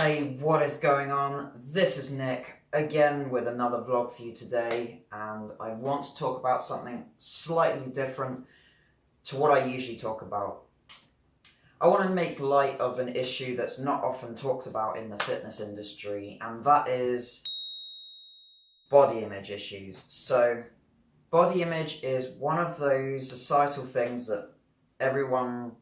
Hey, what is going on? This is Nick, again with another vlog for you today, and I want to talk about something slightly different to what I usually talk about. I want to make light of an issue that's not often talked about in the fitness industry, and that is body image issues. So, body image is one of those societal things that everyone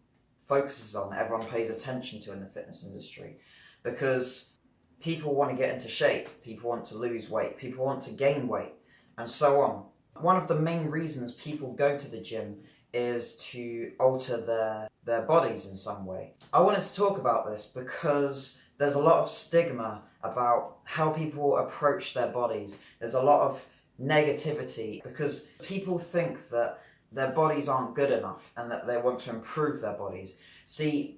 focuses on, everyone pays attention to in the fitness industry. Because people want to get into shape, people want to lose weight, people want to gain weight, and so on. One of the main reasons people go to the gym is to alter their bodies in some way. I wanted to talk about this because there's a lot of stigma about how people approach their bodies. There's a lot of negativity because people think that their bodies aren't good enough and that they want to improve their bodies. See,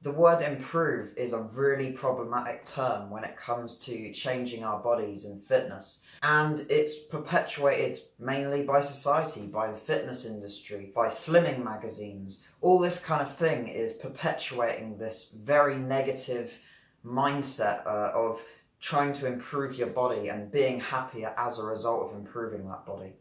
the word improve is a really problematic term when it comes to changing our bodies in fitness. And it's perpetuated mainly by society, by the fitness industry, by slimming magazines. All this kind of thing is perpetuating this very negative mindset of trying to improve your body and being happier as a result of improving that body.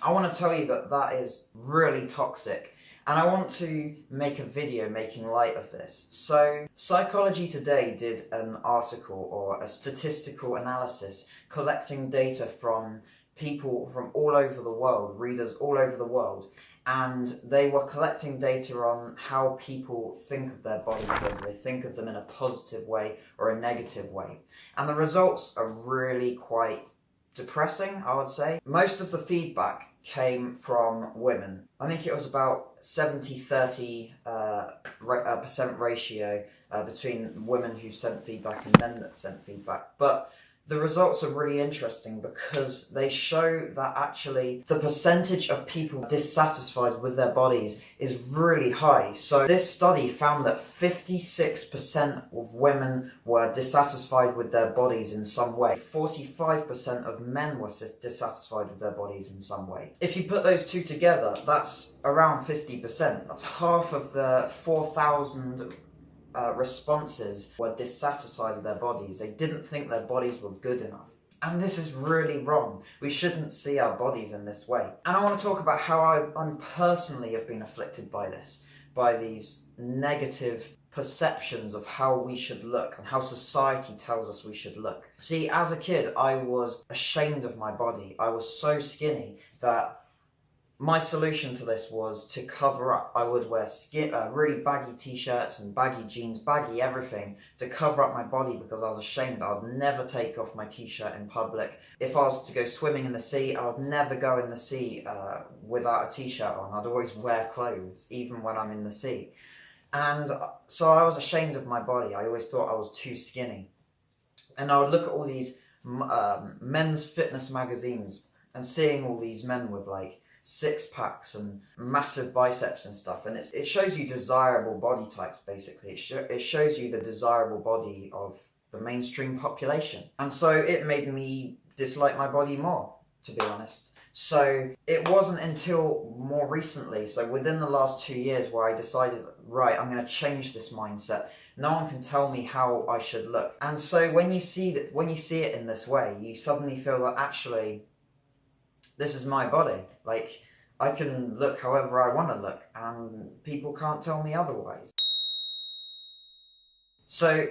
I want to tell you that that is really toxic. And I want to make a video making light of this. So, Psychology Today did an article or a statistical analysis collecting data from people from all over the world, readers all over the world. And they were collecting data on how people think of their bodies, whether they think of them in a positive way or a negative way. And the results are really quite depressing, I would say. Most of the feedback came from women. I think it was about 70-30% ratio between women who sent feedback and men that sent feedback. But the results are really interesting because they show that actually the percentage of people dissatisfied with their bodies is really high. So this study found that 56% of women were dissatisfied with their bodies in some way. 45% of men were dissatisfied with their bodies in some way. If you put those two together, that's around 50%. That's half of the 4,000 responses were dissatisfied with their bodies. They didn't think their bodies were good enough. And this is really wrong. We shouldn't see our bodies in this way. And I want to talk about how I personally have been afflicted by this, by these negative perceptions of how we should look and how society tells us we should look. See, as a kid, I was ashamed of my body. I was so skinny that my solution to this was to cover up. I would wear really baggy t-shirts and baggy jeans, baggy everything, to cover up my body because I was ashamed. I would never take off my t-shirt in public. If I was to go swimming in the sea, I would never go in the sea without a t-shirt on. I'd always wear clothes, even when I'm in the sea. And so I was ashamed of my body. I always thought I was too skinny. And I would look at all these men's fitness magazines and seeing all these men with like six packs and massive biceps and stuff, and it shows you desirable body types. Basically it shows you the desirable body of the mainstream population, and so it made me dislike my body more, to be honest. So it wasn't until more recently, so within the last 2 years, where I decided, right, I'm going to change this mindset. No one can tell me how I should look. And so when you see it in this way, you suddenly feel that actually this is my body. Like, I can look however I want to look, and people can't tell me otherwise. So,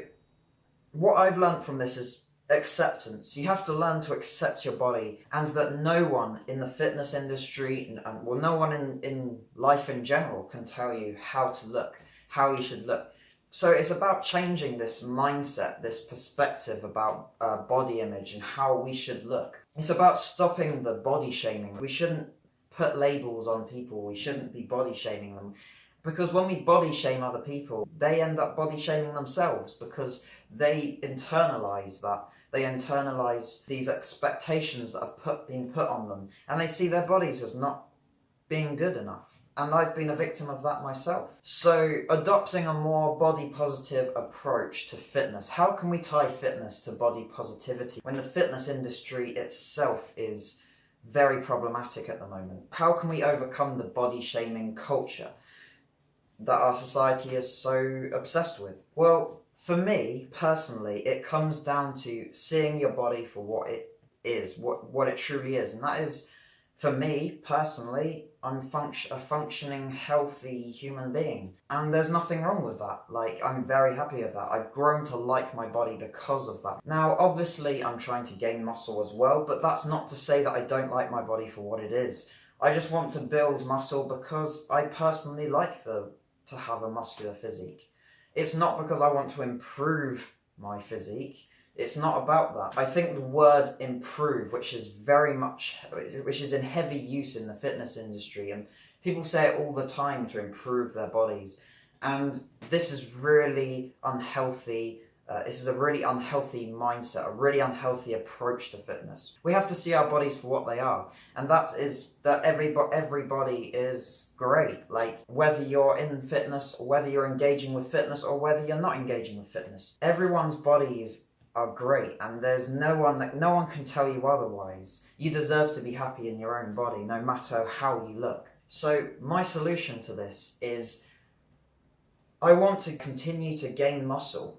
what I've learned from this is acceptance. You have to learn to accept your body, and that no one in the fitness industry, well, no one in life in general can tell you how to look, how you should look. So it's about changing this mindset, this perspective about body image and how we should look. It's about stopping the body shaming. We shouldn't put labels on people. We shouldn't be body shaming them. Because when we body shame other people, they end up body shaming themselves because they internalize that. They internalize these expectations that have been put on them. And they see their bodies as not being good enough. And I've been a victim of that myself. So, adopting a more body positive approach to fitness. How can we tie fitness to body positivity when the fitness industry itself is very problematic at the moment? How can we overcome the body shaming culture that our society is so obsessed with? Well, For me, personally, it comes down to seeing your body for what it is, what it truly is. And that is, for me, personally, I'm a functioning, healthy human being. And there's nothing wrong with that. Like, I'm very happy with that. I've grown to like my body because of that. Now, obviously, I'm trying to gain muscle as well, but that's not to say that I don't like my body for what it is. I just want to build muscle because I personally like to have a muscular physique. It's not because I want to improve my physique. It's not about that. I think the word improve, which is in heavy use in the fitness industry, and people say it all the time to improve their bodies. And this is really unhealthy. This is a really unhealthy mindset, a really unhealthy approach to fitness. We have to see our bodies for what they are, and that is that everybody is great. Like, whether you're in fitness, or whether you're engaging with fitness, or whether you're not engaging with fitness, everyone's bodies are great, and there's no one can tell you otherwise. You deserve to be happy in your own body, no matter how you look. So my solution to this is, I want to continue to gain muscle,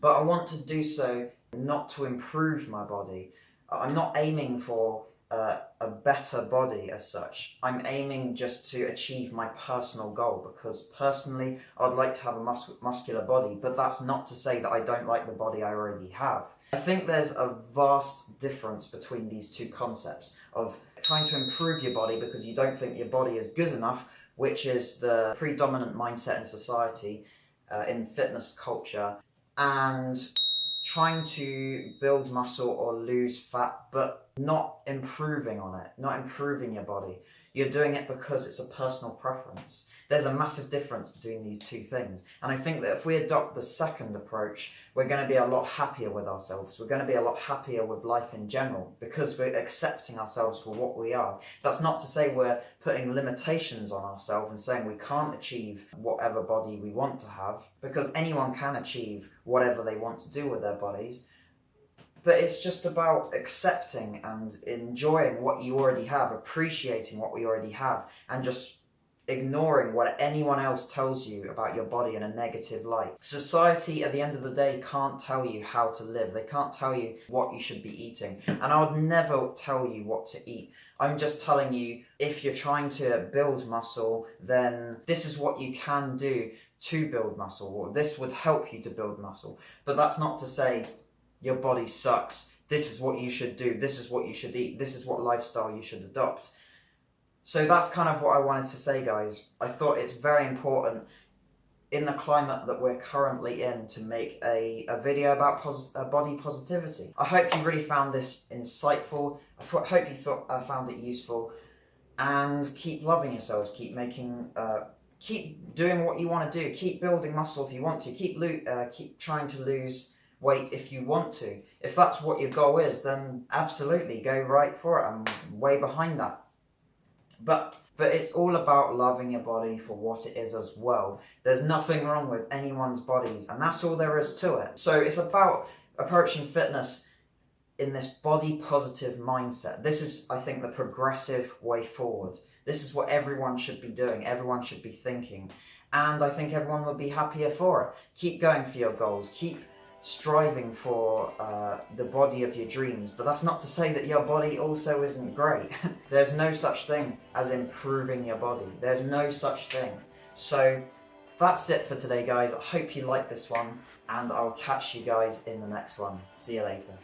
but I want to do so not to improve my body. I'm not aiming for a better body as such. I'm aiming just to achieve my personal goal, because personally I'd like to have a muscular body, but that's not to say that I don't like the body I already have. I think there's a vast difference between these two concepts of trying to improve your body because you don't think your body is good enough, which is the predominant mindset in society, in fitness culture, and trying to build muscle or lose fat, but not improving on it, not improving your body. You're doing it because it's a personal preference. There's a massive difference between these two things. And I think that if we adopt the second approach, we're going to be a lot happier with ourselves. We're going to be a lot happier with life in general, because we're accepting ourselves for what we are. That's not to say we're putting limitations on ourselves and saying we can't achieve whatever body we want to have, because anyone can achieve whatever they want to do with their bodies. But it's just about accepting and enjoying what you already have, appreciating what we already have, and just ignoring what anyone else tells you about your body in a negative light. Society, at the end of the day, can't tell you how to live. They can't tell you what you should be eating. And I would never tell you what to eat. I'm just telling you, if you're trying to build muscle, then this is what you can do to build muscle, or this would help you to build muscle. But that's not to say your body sucks, this is what you should do, this is what you should eat, this is what lifestyle you should adopt. So that's kind of what I wanted to say, guys. I thought it's very important in the climate that we're currently in to make a video about body positivity. I hope you really found this insightful. I hope you found it useful. And keep loving yourselves, keep doing what you want to do, keep building muscle if you want to, keep trying to lose weight if you want to. If that's what your goal is, then absolutely go right for it. I'm way behind that. But it's all about loving your body for what it is as well. There's nothing wrong with anyone's bodies, and that's all there is to it. So it's about approaching fitness in this body positive mindset. This is, I think, the progressive way forward. This is what everyone should be doing, everyone should be thinking. And I think everyone will be happier for it. Keep going for your goals, keep striving for the body of your dreams, but that's not to say that your body also isn't great. There's no such thing as improving your body. There's no such thing. So that's it for today, guys. I hope you liked this one, and I'll catch you guys in the next one. See you later.